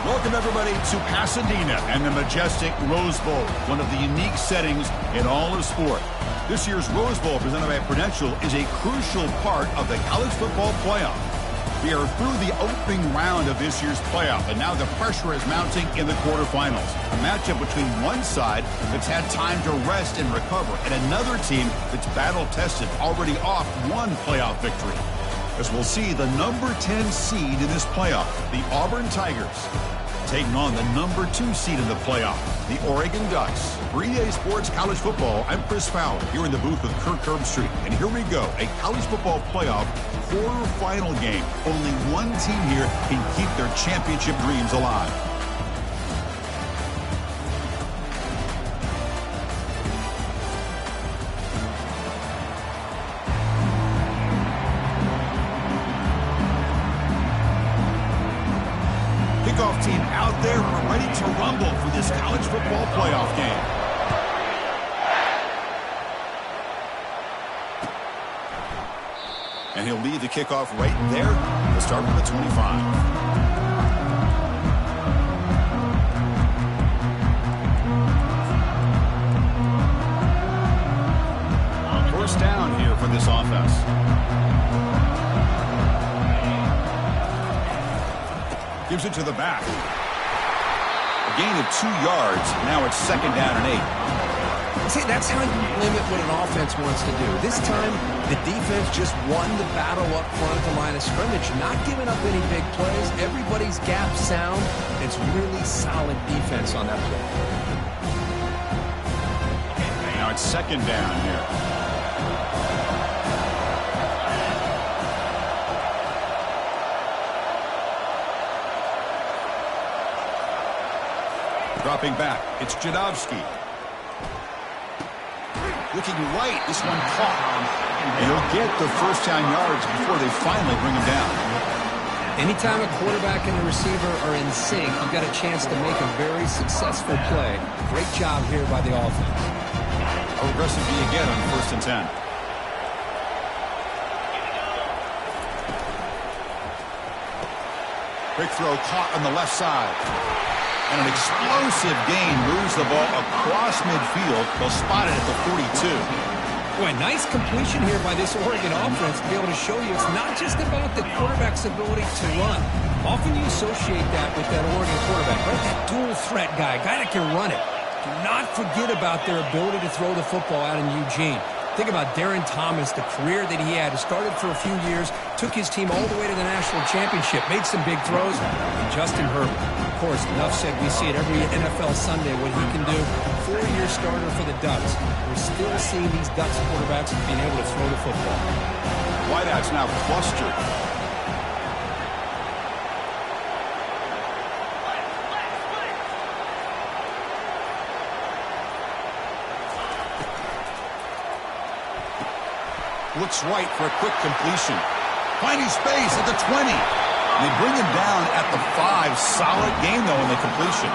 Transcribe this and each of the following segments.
Welcome, everybody, to Pasadena and the majestic Rose Bowl, one of the unique settings in all of sport. This year's Rose Bowl, presented by Prudential, is a crucial part of the college football playoff. We are through the opening round of this year's playoff, and now the pressure is mounting in the quarterfinals. A matchup between one side that's had time to rest and recover, and another team that's battle-tested, already off one playoff victory. As we'll see, the number 10 seed in this playoff, the Auburn Tigers, taking on the number 2 seed in the playoff, the Oregon Ducks. For EA Sports College Football, I'm Chris Fowler, here in the booth with Kirk Herbstreit. And here we go, a college football playoff quarterfinal game. Only one team here can keep their championship dreams alive. Kickoff team out there ready to rumble for this college football playoff game. And he'll lead the kickoff right there to start with the 25. First down here for this offense. Gives it to the back. A gain of 2 yards. Now it's second down and 8. See, that's how you limit what an offense wants to do. This time, the defense just won the battle up front at the line of scrimmage, not giving up any big plays. Everybody's gap sound. It's really solid defense on that play. Now it's second down here. Dropping back, it's Jadowski. Looking right, this one caught. And he'll get the first down yards before they finally bring him down. Anytime a quarterback and a receiver are in sync, you've got a chance to make a very successful play. Great job here by the offense. Aggressive B again on 1st and 10. Quick throw caught on the left side. And an explosive gain moves the ball across midfield. They'll spot it at the 42. Boy, nice completion here by this Oregon offense to be able to show you it's not just about the quarterback's ability to run. Often you associate that with that Oregon quarterback, right? That dual threat guy that can run it. Do not forget about their ability to throw the football out in Eugene. Think about Darren Thomas, the career that he had. He started for a few years, took his team all the way to the national championship, made some big throws. And Justin Herbert, of course, enough said, we see it every NFL Sunday what he can do. 4-year starter for the Ducks. We're still seeing these Ducks quarterbacks being able to throw the football. Wideouts now clustered. Looks right for a quick completion. Finding space at the 20. And they bring him down at the 5. Solid game, though, in the completion.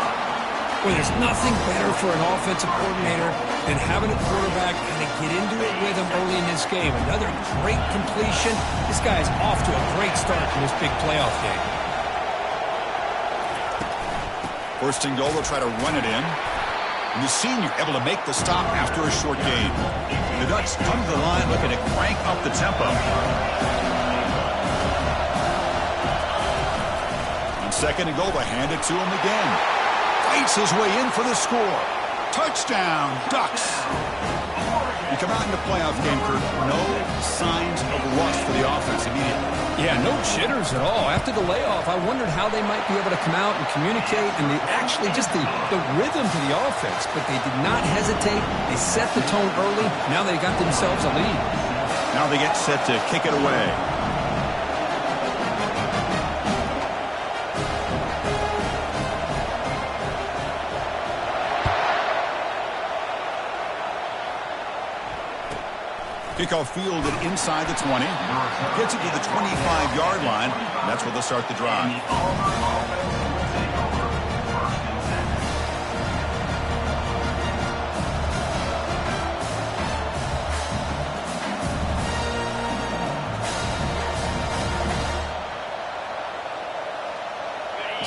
Well, there's nothing better for an offensive coordinator than having a quarterback kind of get into it with him early in this game. Another great completion. This guy is off to a great start in this big playoff game. First and goal, they'll try to run it in. And the senior able to make the stop after a short gain. The Ducks come to the line looking to crank up the tempo. On second and goal, they hand it to him again. Fights his way in for the score. Touchdown, Ducks. You come out in the playoff game, Kirk, no signs of rust for the offense immediately. Yeah, no jitters at all. After the layoff, I wondered how they might be able to come out and communicate and actually just the rhythm to the offense. But they did not hesitate. They set the tone early. Now they got themselves a lead. Now they get set to kick it away. Kickoff fielded inside the 20. Gets it to the 25-yard line. That's where they'll start the drive.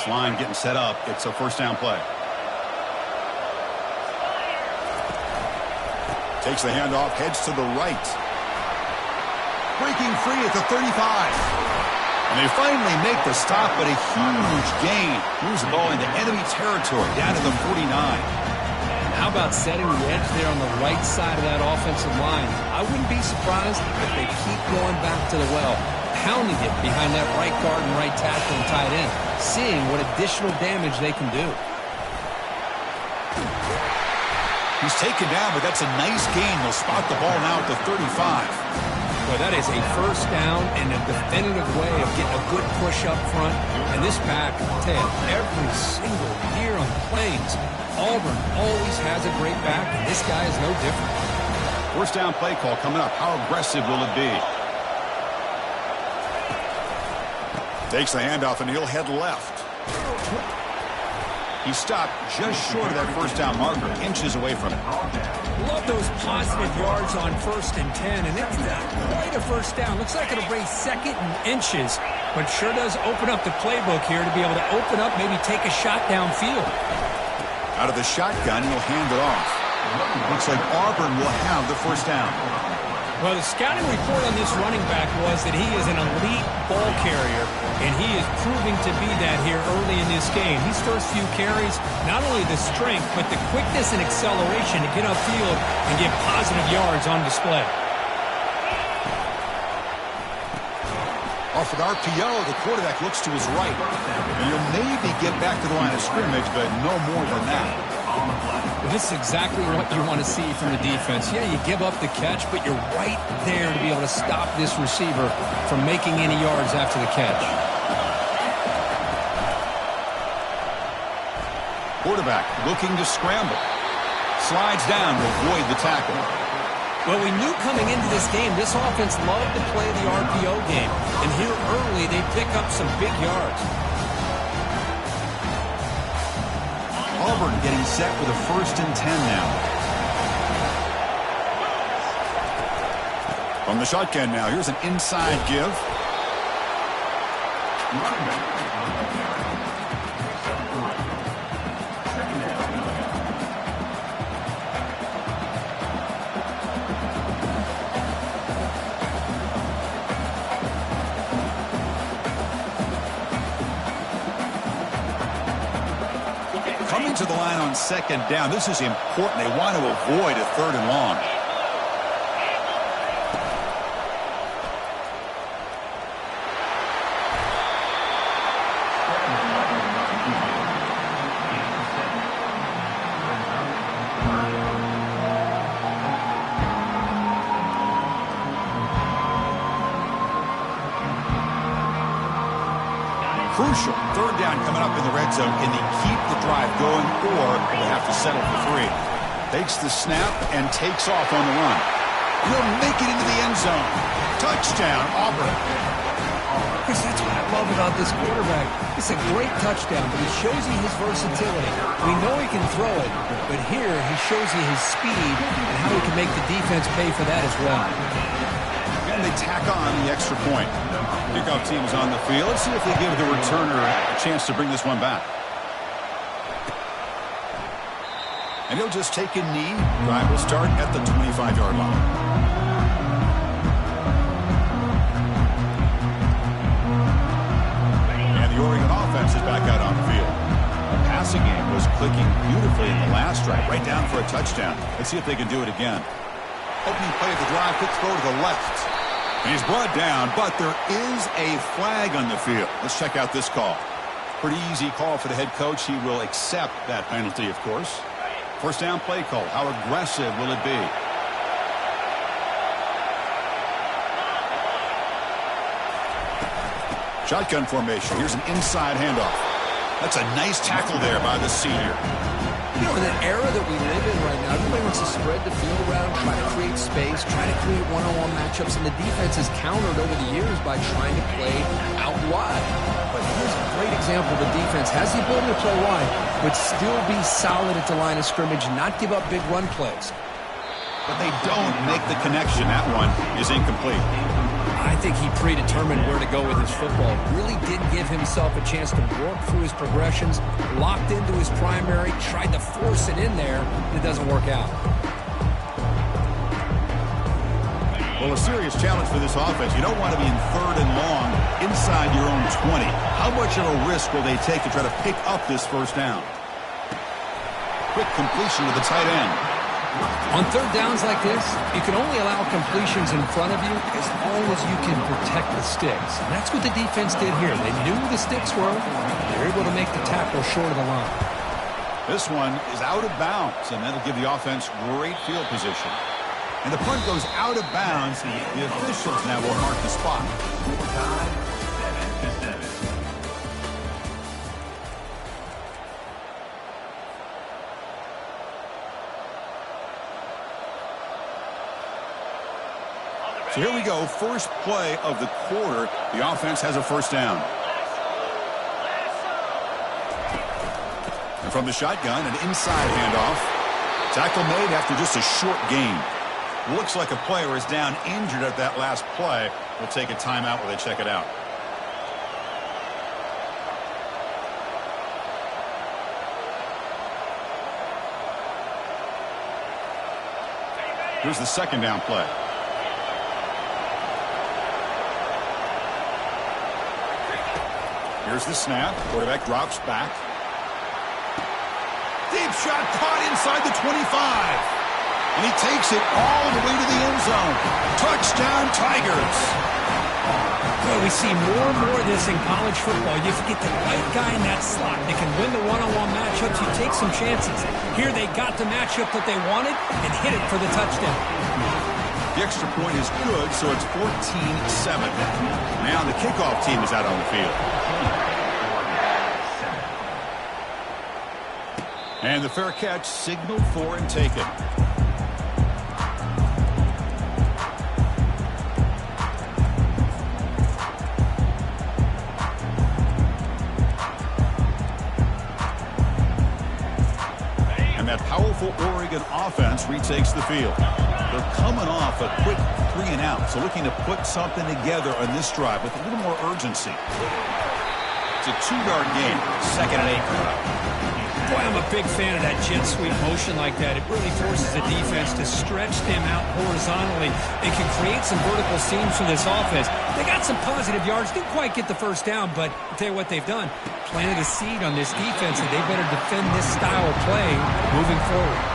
this line getting set up. It's a first down play. Takes the handoff, heads to the right. Breaking free at the 35. And they finally make the stop, but a huge gain. Moves the ball into enemy territory, down to the 49. How about setting the edge there on the right side of that offensive line? I wouldn't be surprised if they keep going back to the well, pounding it behind that right guard and right tackle and tight end, seeing what additional damage they can do. He's taken down, but that's a nice gain. They'll spot the ball now at the 35. Well, that is a first down and a definitive way of getting a good push up front. And this pack, Ted, every single year on the Plains, Auburn always has a great back, and this guy is no different. First down play call coming up. How aggressive will it be? Takes the handoff, and he'll head left. He stopped just short of that first down marker, inches away from it. Love those positive yards on 1st and 10, and it's not quite a first down. Looks like it'll bring second and inches, but sure does open up the playbook here to be able to open up, maybe take a shot downfield. Out of the shotgun, he'll hand it off. Looks like Auburn will have the first down. Well, the scouting report on this running back was that he is an elite ball carrier, and he is proving to be that here early in this game. These first few carries, not only the strength, but the quickness and acceleration to get upfield and get positive yards on display. Off an RPO, the quarterback looks to his right. And he'll maybe get back to the line of scrimmage, but no more than that. Well, this is exactly what you want to see from the defense. Yeah, you give up the catch, but you're right there to be able to stop this receiver from making any yards after the catch. Quarterback looking to scramble. Slides down to avoid the tackle. Well, we knew coming into this game, this offense loved to play the RPO game. And here early, they pick up some big yards. Auburn getting set with a 1st and 10 now. From the shotgun now, here's an inside give. Coming to the line on 2nd down. This is important. They want to avoid a 3rd and long. Crucial 3rd down coming up in the red zone. Can they keep the drive going, or they have to settle for 3? Takes the snap and takes off on the run. He'll make it into the end zone. Touchdown, Auburn. Chris, that's what I love about this quarterback. It's a great touchdown, but he shows you his versatility. We know he can throw it, but here he shows you his speed and how he can make the defense pay for that as well. And they tack on the extra point. Kickoff team is on the field. Let's see if they give the returner a chance to bring this one back. And he'll just take a knee. Drive will start at the 25-yard line. And the Oregon offense is back out on the field. The passing game was clicking beautifully in the last drive, right down for a touchdown. Let's see if they can do it again. Opening play of the drive, quick throw to the left. And he's brought down, but there is a flag on the field. Let's check out this call. Pretty easy call for the head coach. He will accept that penalty, of course. First down play call. How aggressive will it be? Shotgun formation. Here's an inside handoff. That's a nice tackle there by the senior. You know, in that era that we live in right now, everybody wants to spread the field around, try to create space, try to create one-on-one matchups, and the defense has countered over the years by trying to play out wide. But here's a great example. The defense has the ability to play wide, but still be solid at the line of scrimmage and not give up big run plays. But they don't make the connection. That one is incomplete. I I think he predetermined where to go with his football. Really didn't give himself a chance to work through his progressions, locked into his primary, tried to force it in there, and it doesn't work out. Well, a serious challenge for this offense. You don't want to be in 3rd and long inside your own 20. How much of a risk will they take to try to pick up this first down? Quick completion to the tight end. On 3rd downs like this, you can only allow completions in front of you as long as you can protect the sticks. And that's what the defense did here. They knew the sticks were. They're able to make the tackle short of the line. This one is out of bounds, and that'll give the offense great field position. And the punt goes out of bounds. The officials now will mark the spot. So here we go, first play of the quarter. The offense has a first down. And from the shotgun, an inside handoff. Tackle made after just a short gain. Looks like a player is down injured at that last play. We'll take a timeout while they check it out. Here's the second down play. Here's the snap. Quarterback drops back. Deep shot caught inside the 25. And he takes it all the way to the end zone. Touchdown, Tigers. Well, we see more and more of this in college football. You get the right guy in that slot. They can win the one-on-one matchups. You take some chances. Here they got the matchup that they wanted and hit it for the touchdown. The extra point is good, so it's 14-7. Now the kickoff team is out on the field. And the fair catch signaled for and taken. And that powerful Oregon offense retakes the field. They're coming off a quick 3 and out, so looking to put something together on this drive with a little more urgency. It's a 2-yard gain, 2nd and 8. Boy, I'm a big fan of that jet sweep motion like that. It really forces the defense to stretch them out horizontally. It can create some vertical seams for this offense. They got some positive yards. Didn't quite get the first down, but I'll tell you what they've done. Planted a seed on this defense, and they better defend this style of play moving forward.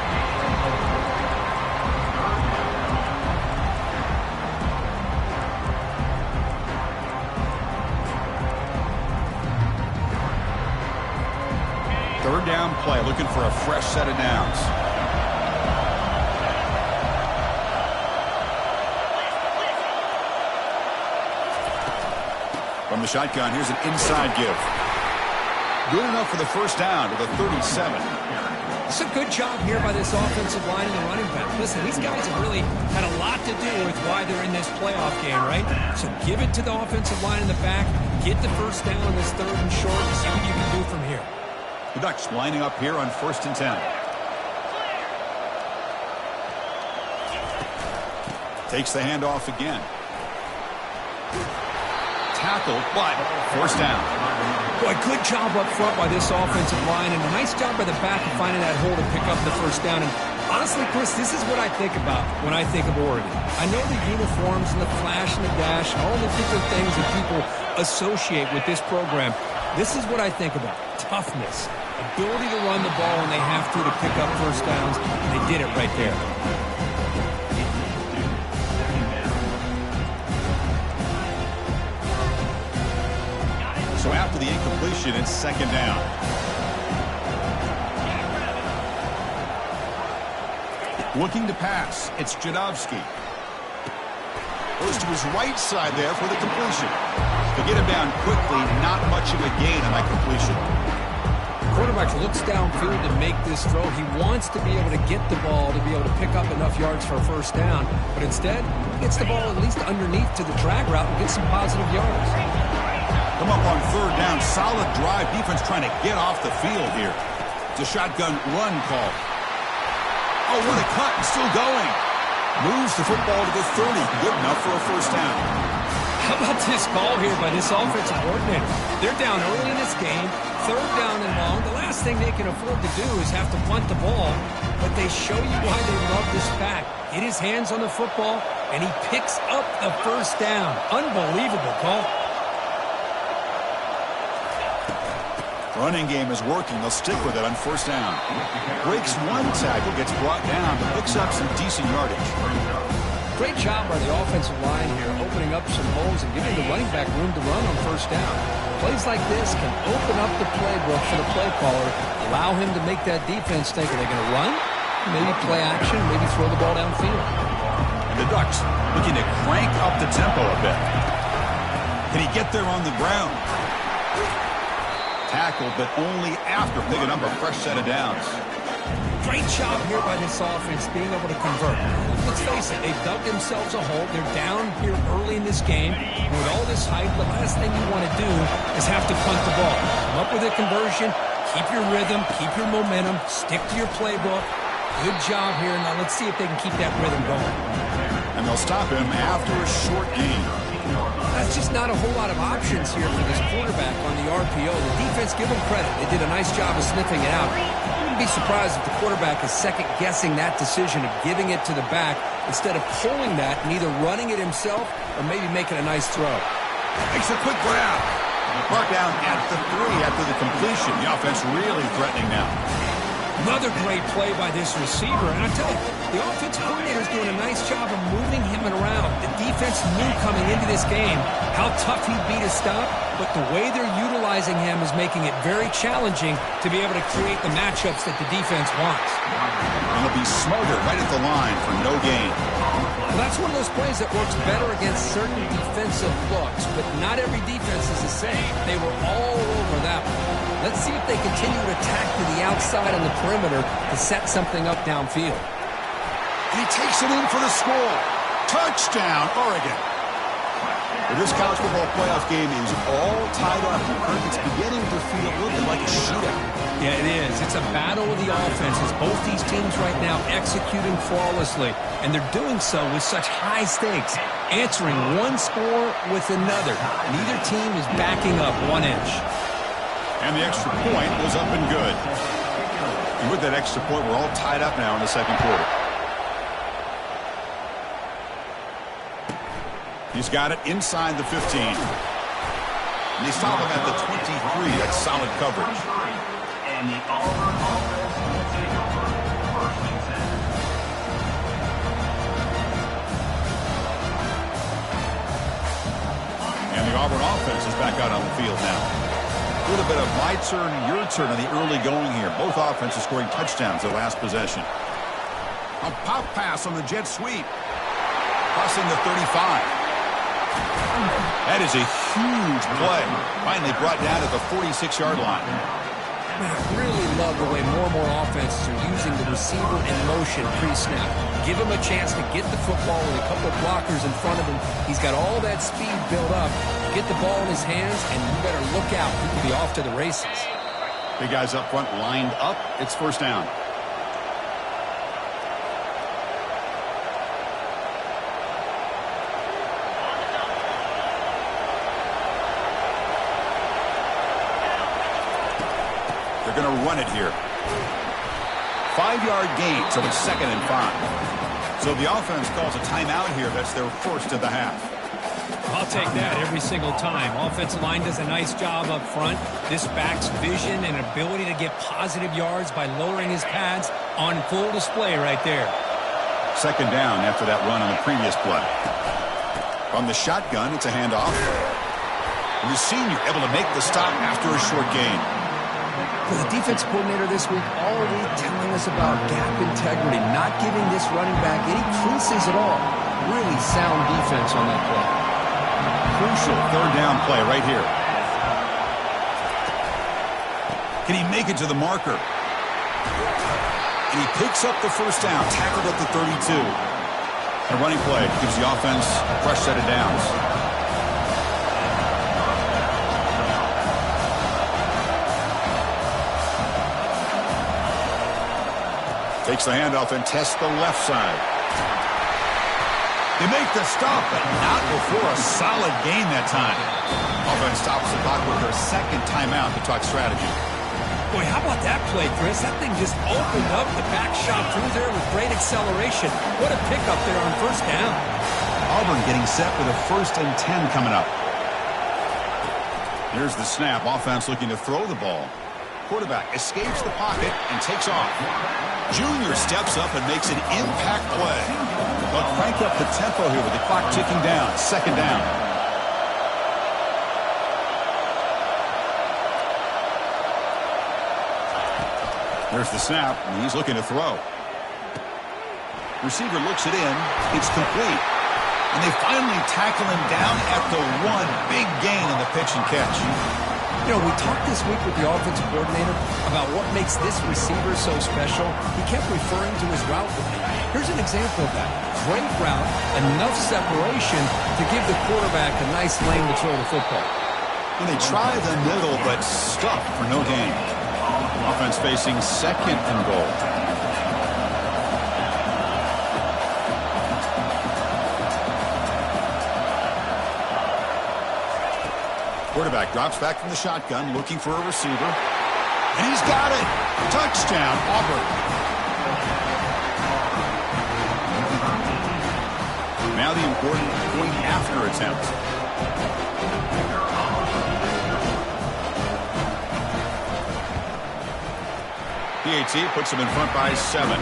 Third down play, looking for a fresh set of downs. From the shotgun, here's an inside give. Good enough for the first down with a 37. It's a good job here by this offensive line and the running back. Listen, these guys have really had a lot to do with why they're in this playoff game, right? So give it to the offensive line in the back. Get the first down on this 3rd and short and see what you can do from here. The Ducks lining up here on 1st and 10. Takes the handoff again. Tackle, but first down. Boy, good job up front by this offensive line, and a nice job by the back of finding that hole to pick up the first down. And honestly, Chris, this is what I think about when I think of Oregon. I know the uniforms and the flash and the dash and all the different things that people associate with this program. This is what I think about. Toughness. Ability to run the ball when they have to pick up first downs, and they did it right there. So after the incompletion, it's 2nd down. Looking to pass, it's Jadovsky. Goes to his right side there for the completion. To get him down quickly, not much of a gain on that completion. Quarterback looks downfield to make this throw. He wants to be able to get the ball to be able to pick up enough yards for a first down, but instead, he gets the ball at least underneath to the drag route and gets some positive yards. Come up on 3rd down, solid drive. Defense trying to get off the field here. It's a shotgun run call. Oh, what a cut, and still going. Moves the football to the 30. Good enough for a first down. How about this call here by this offensive coordinator? They're down early in this game, third down and long. The last thing they can afford to do is have to punt the ball, but they show you why they love this back. Get his hands on the football, and he picks up the first down. Unbelievable call. Running game is working. They'll stick with it on first down. Breaks one tackle, gets brought down, but picks up some decent yardage. Great job by the offensive line here, opening up some holes and giving the running back room to run on first down. Plays like this can open up the playbook for the play caller, allow him to make that defense think, are they going to run? Maybe play action, maybe throw the ball downfield. And the Ducks looking to crank up the tempo a bit. Can he get there on the ground? Tackled, but only after picking up a fresh set of downs. Great job here by this offense being able to convert. Let's face it, they've dug themselves a hole. They're down here early in this game. And with all this hype, the last thing you want to do is have to punt the ball. Come up with a conversion, keep your rhythm, keep your momentum, stick to your playbook. Good job here. Now let's see if they can keep that rhythm going. And they'll stop him after a short gain. That's just not a whole lot of options here for this quarterback on the RPO. The defense, give them credit. They did a nice job of sniffing it out. I wouldn't be surprised if the quarterback is second-guessing that decision of giving it to the back instead of pulling that and either running it himself or maybe making a nice throw. Makes a quick grab. Brought down at the 3 after the completion. The offense really threatening now. Another great play by this receiver. And I tell you, the offensive coordinator is doing a nice job of moving him around. The defense knew coming into this game how tough he'd be to stop, but the way they're utilizing him is making it very challenging to be able to create the matchups that the defense wants. And he'll be smarter right at the line for no gain. Well, that's one of those plays that works better against certain defensive looks, but not every defense is the same. They were all over that one. Let's see if they continue to attack to the outside on the perimeter to set something up downfield. He takes it in for the score. Touchdown, Oregon. Well, this college football playoff game is all tied up. It's beginning to feel a little bit like a shootout. Yeah, it is. It's a battle of the offenses. Both these teams right now executing flawlessly, and they're doing so with such high stakes, answering one score with another. Neither team is backing up 1 inch. And the extra point was up and good. And with that extra point, we're all tied up now in the second quarter. He's got it inside the 15. And they stop him at the 23. That's solid coverage. And the Auburn offense will take over first and 10. And the Auburn offense is back out on the field now. A little bit of my turn, your turn on the early going here. Both offenses scoring touchdowns their last possession. A pop pass on the jet sweep. Crossing the 35. That is a huge play. Finally brought down at the 46-yard line. Man, I really love the way more and more offenses are using the receiver in motion pre-snap. Give him a chance to get the football with a couple of blockers in front of him. He's got all that speed built up. Get the ball in his hands, and you better look out. He could be off to the races. Big guys up front lined up. It's first down. They're going to run it here. 5-yard gain, so it's 2nd and 5. So the offense calls a timeout here. That's their first of the half. I'll take that every single time. Offensive line does a nice job up front. This back's vision and ability to get positive yards by lowering his pads on full display right there. 2nd down after that run on the previous play. From the shotgun, it's a handoff. And the senior able to make the stop after a short gain. For the defense coordinator this week, already telling us about gap integrity, not giving this running back any creases at all. Really sound defense on that play. Crucial 3rd down play right here. Can he make it to the marker? And he picks up the first down, tackled at the 32. A running play gives the offense a fresh set of downs. Takes the handoff and tests the left side. They make the stop, but not before a solid gain that time. Offense stops the clock with their second timeout to talk strategy. Boy, how about that play, Chris? That thing just opened up the back shot through there with great acceleration. What a pickup there on first down. Auburn getting set with a 1st and 10 coming up. Here's the snap. Offense looking to throw the ball. Quarterback escapes the pocket and takes off. Junior steps up and makes an impact play. They'll crank up the tempo here with the clock ticking down. 2nd down. There's the snap, and he's looking to throw. Receiver looks it in. It's complete. And they finally tackle him down at the 1. Big gain on the pitch and catch. You know, we talked this week with the offensive coordinator about what makes this receiver so special. He kept referring to his route with me. Here's an example of that. Great route, enough separation to give the quarterback a nice lane to throw the football. And they try the middle, but stuck for no gain. Offense facing 2nd and goal. Quarterback drops back from the shotgun, looking for a receiver. And he's got it. Touchdown, Auburn. Now the important point after attempt. PAT puts him in front by 7.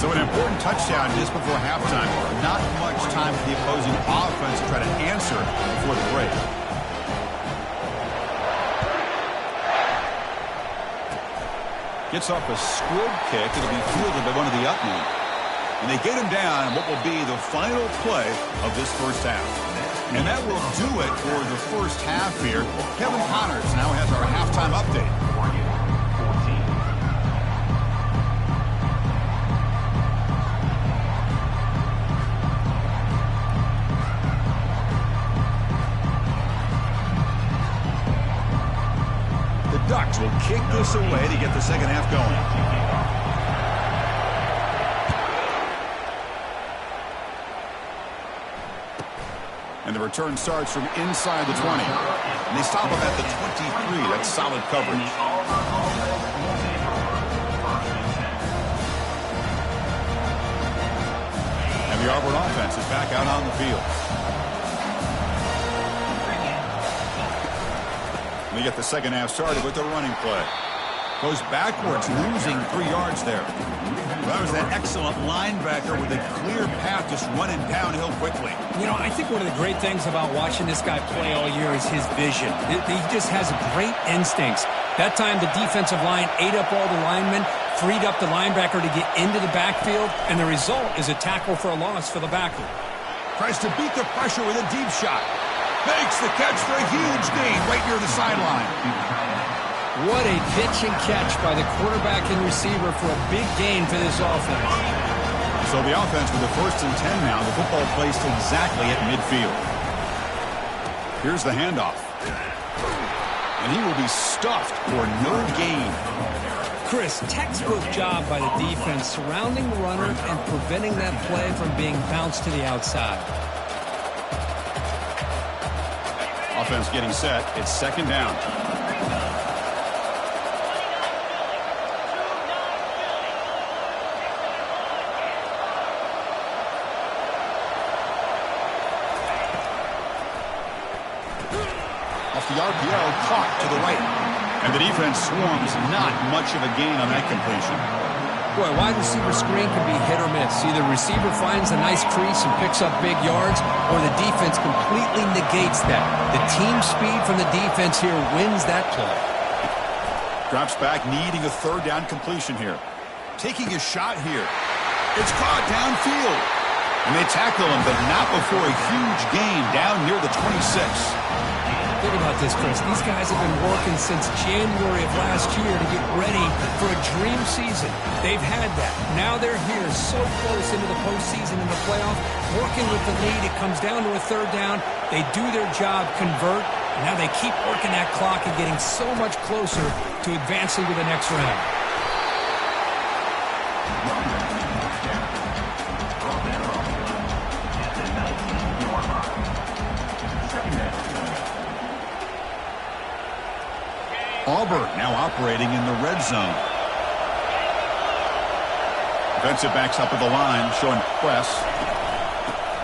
So an important touchdown just before halftime. Not much time for the opposing offense to try to answer before the break. Gets off a squib kick. It'll be fielded by one of the up men. And they get him down in what will be the final play of this first half. And that will do it for the first half here. Kevin Connors now has our halftime update. Ducks will kick this away to get the second half going. And the return starts from inside the 20. And they stop him at the 23. That's solid coverage. And the Auburn offense is back out on the field. We get the second half started with the running play. Goes backwards, losing 3 yards there. That was that excellent linebacker with a clear path just running downhill quickly. You know, I think one of the great things about watching this guy play all year is his vision. He just has great instincts. That time the defensive line ate up all the linemen, freed up the linebacker to get into the backfield, and the result is a tackle for a loss for the backer. Tries to beat the pressure with a deep shot. Makes the catch for a huge gain right near the sideline. What a pitch and catch by the quarterback and receiver for a big gain for this offense. So the offense with the 1st and 10 now. The football placed exactly at midfield. Here's the handoff. And he will be stuffed for no gain. Chris, textbook job by the defense surrounding the runner and preventing that play from being bounced to the outside. Offense getting set. It's 2nd down. Off the RPO, caught to the right. And the defense swarms. Not much of a gain on that completion. Boy, wide receiver screen can be hit or miss. Either receiver finds a nice crease and picks up big yards, or the defense completely negates that. The team speed from the defense here wins that play. Drops back, needing a 3rd down completion here. Taking a shot here. It's caught downfield. And they tackle him, but not before a huge gain down near the 26. Think about this, Chris. These guys have been working since January of last year to get ready for a dream season. They've had that. Now they're here so close into the postseason and the playoff, working with the lead. It comes down to a 3rd down. They do their job, convert, and now they keep working that clock and getting so much closer to advancing to the next round. Auburn now operating in the red zone. Defensive backs up at the line, showing press.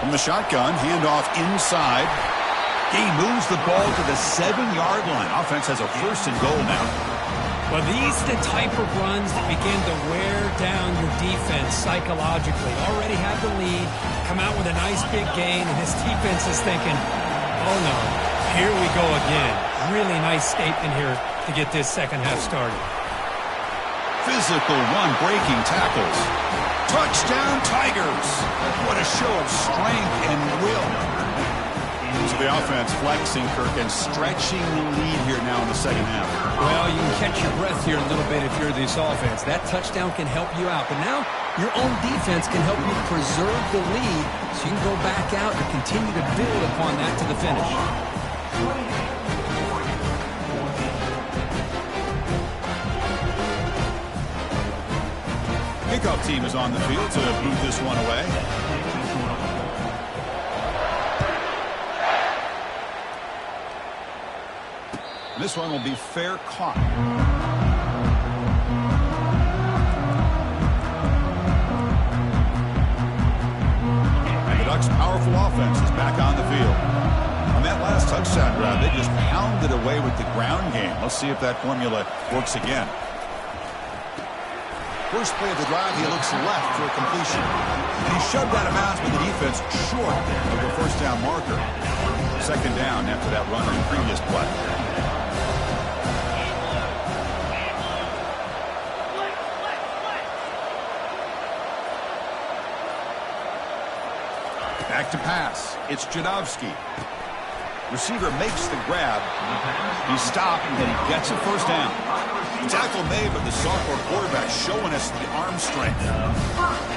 From the shotgun, handoff inside. He moves the ball to the 7-yard line. Offense has a 1st and goal now. Well, these are the type of runs that begin to wear down your defense psychologically. Already have the lead, come out with a nice big gain, and his defense is thinking, oh no, here we go again. Really nice statement here to get this second half started. Physical run, breaking tackles. Touchdown, Tigers. What a show of strength and will. So the offense flexing, Kirk, and stretching the lead here now in the second half. Well, you can catch your breath here a little bit if you're this offense. That touchdown can help you out. But now your own defense can help you preserve the lead so you can go back out and continue to build upon that to the finish. Kickoff team is on the field to boot this one away. This one will be fair caught. And the Ducks' powerful offense is back on the field. On that last touchdown drive, they just pounded away with the ground game. Let's see if that formula works again. First play of the drive, he looks left for a completion. And he shoved out of bounds, but the defense short of the 1st down marker. 2nd down after that run on the previous play. Back to pass. It's Jadovsky. Receiver makes the grab. He's stopped, and he gets a 1st down. Tackle made, but the sophomore quarterback showing us the arm strength.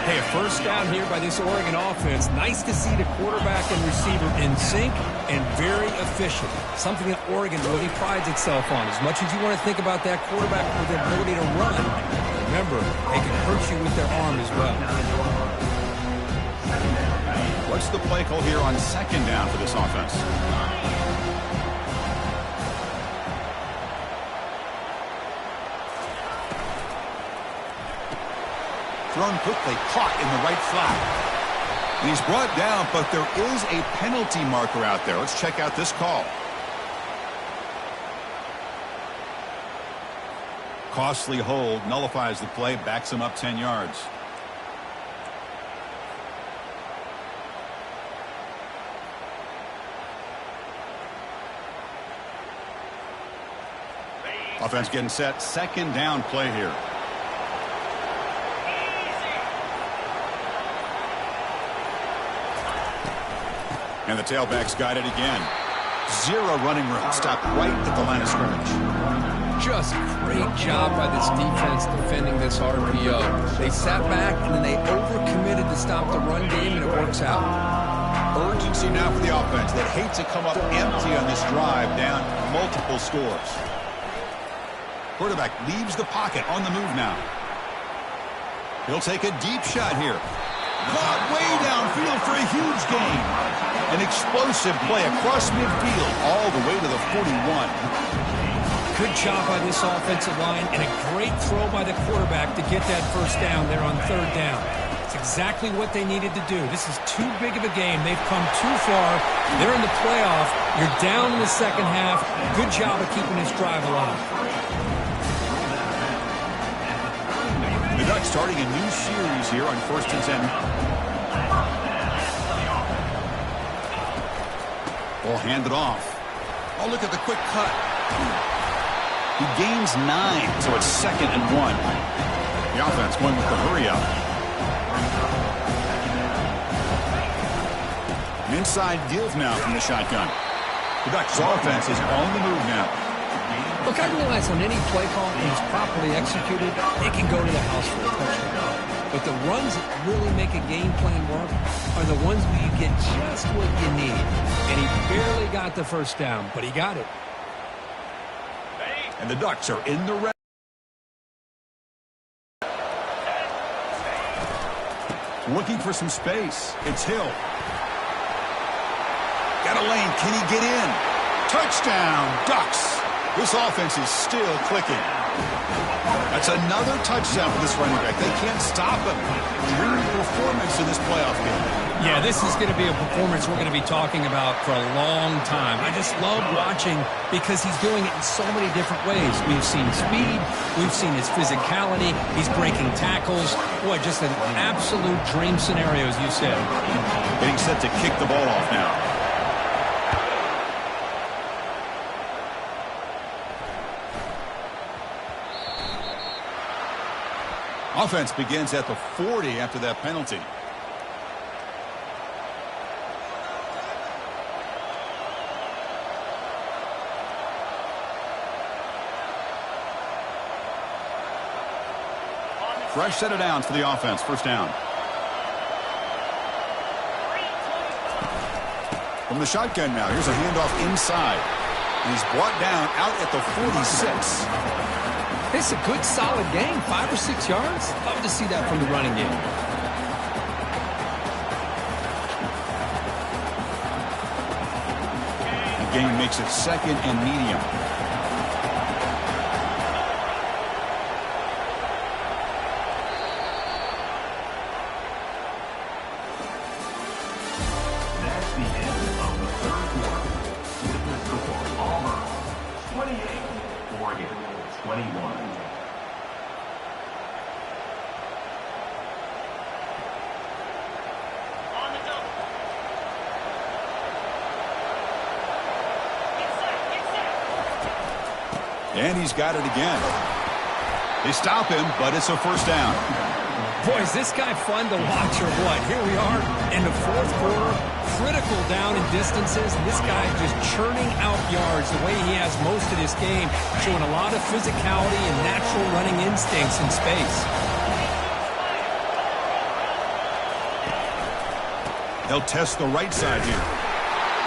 Hey, a 1st down here by this Oregon offense. Nice to see the quarterback and receiver in sync and very efficient. Something that Oregon really prides itself on. As much as you want to think about that quarterback with the ability to run, remember, they can hurt you with their arm as well. What's the play call here on 2nd down for this offense? Thrown quickly, caught in the right flat. And he's brought down, but there is a penalty marker out there. Let's check out this call. Costly hold, nullifies the play, backs him up 10 yards. Offense getting set, 2nd down play here. And the tailback's got it again. 0 running room. Stopped right at the line of scrimmage. Just great job by this defense defending this RPO. They sat back and then they overcommitted to stop the run game, and it works out. Urgency now for the offense that hates to come up empty on this drive, down multiple scores. Quarterback leaves the pocket, on the move now. He'll take a deep shot here. Caught way downfield for a huge gain. An explosive play across midfield all the way to the 41. Good job by this offensive line and a great throw by the quarterback to get that 1st down there on 3rd down. It's exactly what they needed to do. This is too big of a game. They've come too far. They're in the playoff. You're down in the second half. Good job of keeping this drive alive. The Ducks starting a new series here on 1st and 10. Ball handed off. Oh, look at the quick cut. He gains 9, so it's 2nd and 1. The offense going with the hurry up. An inside give now from the shotgun. The Ducks offense is on the move now. Look, I realize on any play call, when it's properly executed, it can go to the house for a touchdown. But the runs that really make a game plan work are the ones where you get just what you need. And he barely got the 1st down, but he got it. And the Ducks are in the red. Looking for some space. It's Hill. Got a lane. Can he get in? Touchdown, Ducks. This offense is still clicking. That's another touchdown for this running back. They can't stop him. Dream performance in this playoff game. Yeah, this is going to be a performance we're going to be talking about for a long time. I just love watching because he's doing it in so many different ways. We've seen speed. We've seen his physicality. He's breaking tackles. Boy, just an absolute dream scenario, as you said. Getting set to kick the ball off now. Offense begins at the 40 after that penalty. Fresh set of downs for the offense. First down. From the shotgun now. Here's a handoff inside. He's brought down out at the 46. It's a good, solid game. 5 or 6 yards. Love to see that from the running game. The game makes it second and medium. That's the end of the third quarter. With the score, Auburn 28, Oregon 21. And he's got it again. They stop him, but it's a first down. Boy, is this guy fun to watch or what? Here we are in the fourth quarter, critical down in distances. And this guy just churning out yards the way he has most of this game, showing a lot of physicality and natural running instincts in space. They'll test the right side here.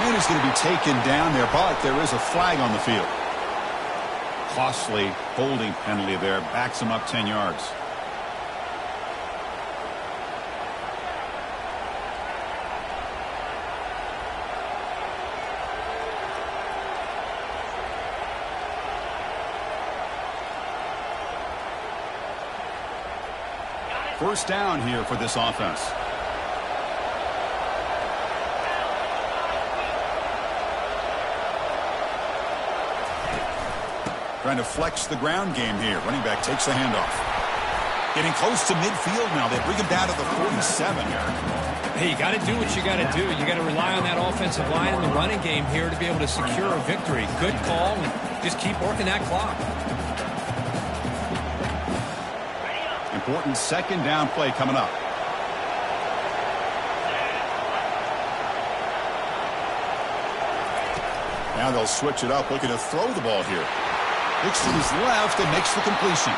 Man, he's going to be taken down there, but there is a flag on the field. Costly holding penalty there. Backs him up 10 yards. First down here for this offense. Trying to flex the ground game here. Running back takes the handoff. Getting close to midfield now. They bring him down to the 47 here. Hey, you got to do what you got to do. You got to rely on that offensive line in the running game here to be able to secure a victory. Good call, and just keep working that clock. Important second down play coming up. Now they'll switch it up, looking to throw the ball here. Looks to his left and makes the completion.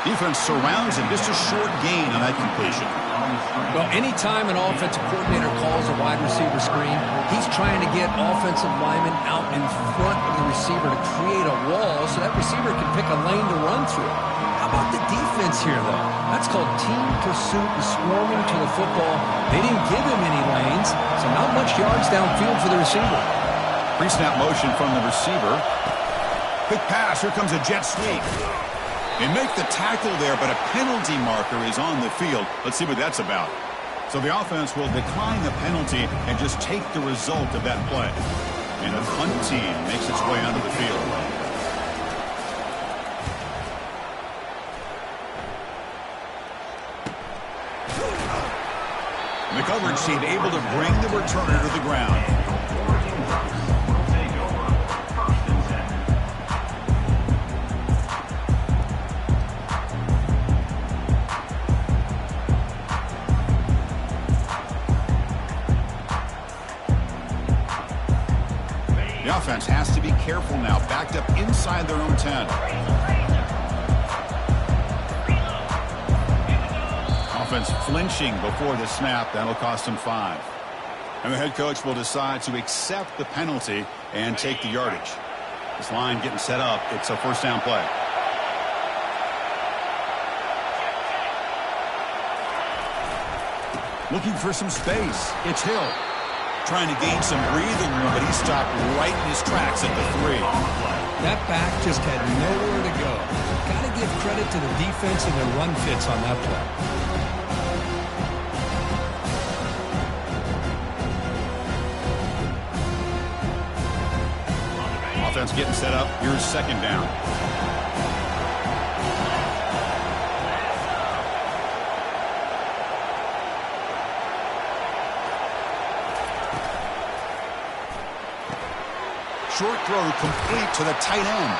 Defense surrounds him. Just a short gain on that completion. Well, anytime an offensive coordinator calls a wide receiver screen, he's trying to get offensive linemen out in front of the receiver to create a wall so that receiver can pick a lane to run through. How about the defense here, though? That's called team pursuit and swarming to the football. They didn't give him any lanes, so not much yards downfield for the receiver. Pre-snap motion from the receiver. Quick pass. Here comes a jet sweep. They make the tackle there, but a penalty marker is on the field. Let's see what that's about. So the offense will decline the penalty and just take the result of that play. And the punt team makes its way onto the field. The coverage team able to bring the returner to the ground. The offense has to be careful now, backed up inside their own 10. Offense flinching before the snap. That'll cost him 5. And the head coach will decide to accept the penalty and take the yardage. This line getting set up. It's a first down play. Looking for some space. It's Hill. Trying to gain some breathing room, but he stopped right in his tracks at the 3. That back just had nowhere to go. Got to give credit to the defense and their run fits on that play. Offense getting set up. Here's second down. Short throw complete to the tight end.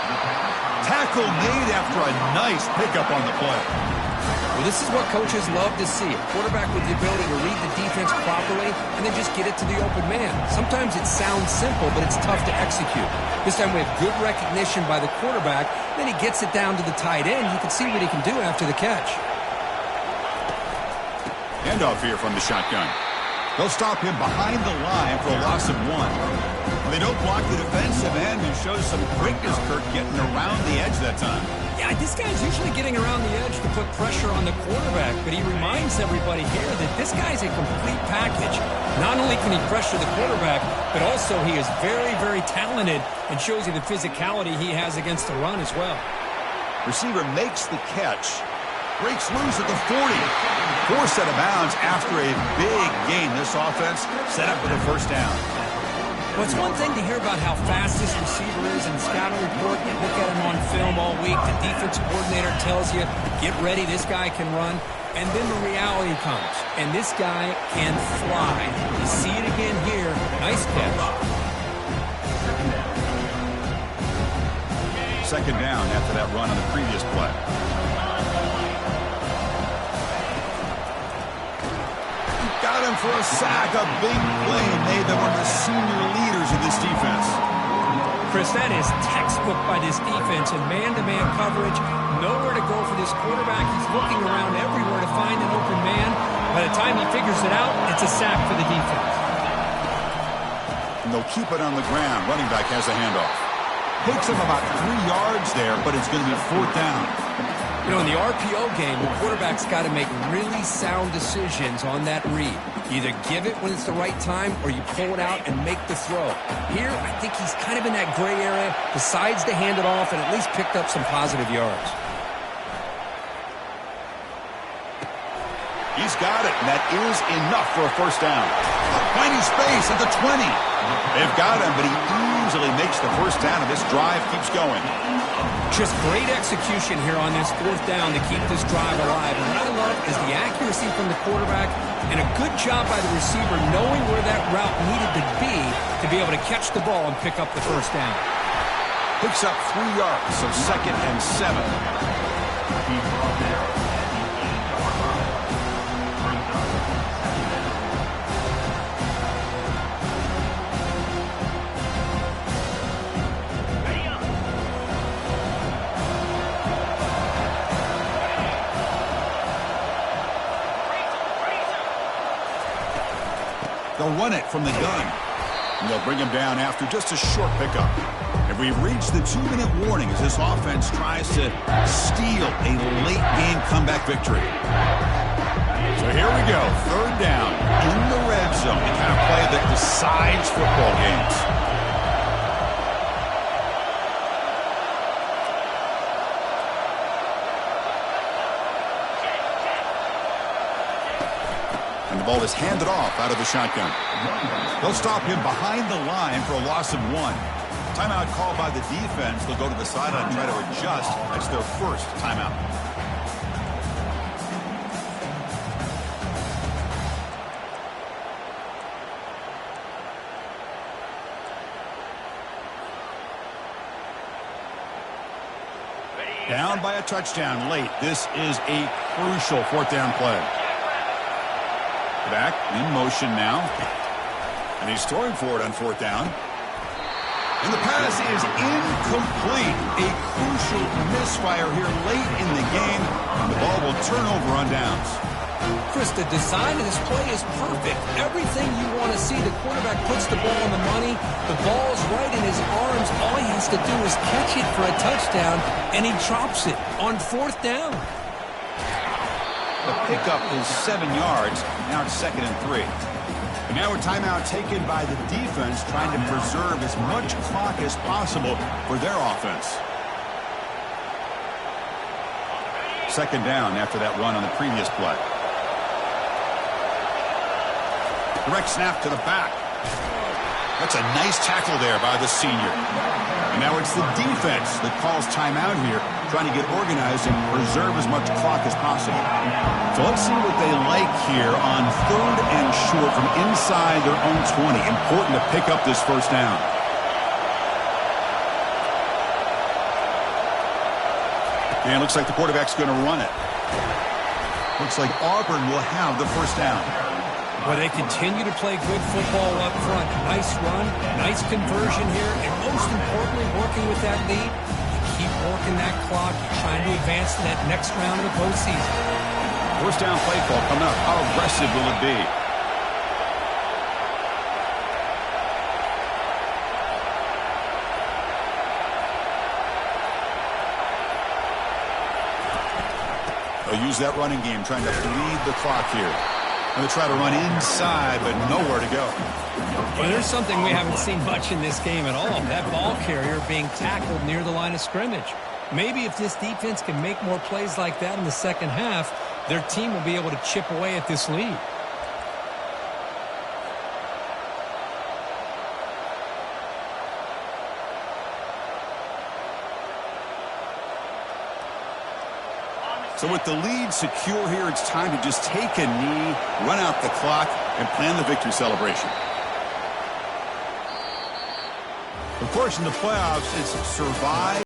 Tackle made after a nice pickup on the play. Well, this is what coaches love to see. A quarterback with the ability to read the defense properly and then just get it to the open man. Sometimes it sounds simple, but it's tough to execute. This time we have good recognition by the quarterback. Then he gets it down to the tight end. You can see what he can do after the catch. Handoff here from the shotgun. They'll stop him behind the line for a loss of 1. They don't block the defensive end and shows some quickness, Kirk, getting around the edge that time. Yeah, this guy's usually getting around the edge to put pressure on the quarterback, but he reminds everybody here that this guy's a complete package. Not only can he pressure the quarterback, but also he is very, very talented and shows you the physicality he has against the run as well. Receiver makes the catch. Breaks loose at the 40. Forced out of bounds after a big gain. This offense set up with a first down. Well, it's one thing to hear about how fast this receiver is in the scouting report. You look at him on film all week. The defensive coordinator tells you, get ready, this guy can run. And then the reality comes, and this guy can fly. You see it again here. Nice catch. Second down after that run on the previous play. Got him for a sack. A big play made them one of the senior leaders of this defense. Chris, that is textbook by this defense and man-to-man coverage. Nowhere to go for this quarterback. He's looking around everywhere to find an open man. By the time he figures it out, it's a sack for the defense. And they'll keep it on the ground. Running back has the handoff. Takes him about 3 yards there, but it's going to be fourth down. You know, in the RPO game, the quarterback's got to make really sound decisions on that read. Either give it when it's the right time or you pull it out and make the throw. Here, I think he's kind of in that gray area, decides to hand it off and at least picked up some positive yards. He's got it, and that is enough for a first down. Finding space at the 20. They've got him, but he easily makes the first down, and this drive keeps going. Just great execution here on this fourth down to keep this drive alive. And what I love is the accuracy from the quarterback and a good job by the receiver knowing where that route needed to be able to catch the ball and pick up the first down. Picks up 3 yards, so second and 7. They'll run it from the gun. And they'll bring him down after just a short pickup. And we've reached the 2-minute warning as this offense tries to steal a late-game comeback victory. So here we go. Third down in the red zone. The kind of play that decides football games. The ball is handed off out of the shotgun. They'll stop him behind the line for a loss of 1. Timeout called by the defense. They'll go to the sideline and try to adjust. That's their first timeout. Down by a touchdown late. This is a crucial fourth down play. Back in motion now. And he's throwing for it on fourth down. And the pass is incomplete. A crucial misfire here late in the game. And the ball will turn over on downs. Chris, the design of this play is perfect. Everything you want to see. The quarterback puts the ball on the money. The ball's right in his arms. All he has to do is catch it for a touchdown, and he drops it on fourth down. The pickup is 7 yards. Now it's 2nd and 3. And now a timeout taken by the defense, trying to preserve as much clock as possible for their offense. 2nd down after that run on the previous play. Direct snap to the back. That's a nice tackle there by the senior. And now it's the defense that calls timeout here, trying to get organized and preserve as much clock as possible. So let's see what they like here on 3rd and short from inside their own 20. Important to pick up this first down. And it looks like the quarterback's going to run it. Looks like Auburn will have the first down. Well, they continue to play good football up front. Nice run, nice conversion here, and most importantly, working with that lead, you keep working that clock. You're trying to advance to that next round of the postseason. First down play call coming up. How aggressive will it be? They'll use that running game, trying to bleed the clock here. And they try to run inside, but nowhere to go. Well, there's something we haven't seen much in this game at all. That ball carrier being tackled near the line of scrimmage. Maybe if this defense can make more plays like that in the second half, their team will be able to chip away at this lead. So with the lead secure here, it's time to just take a knee, run out the clock, and plan the victory celebration. Of course, in the playoffs, it's survive.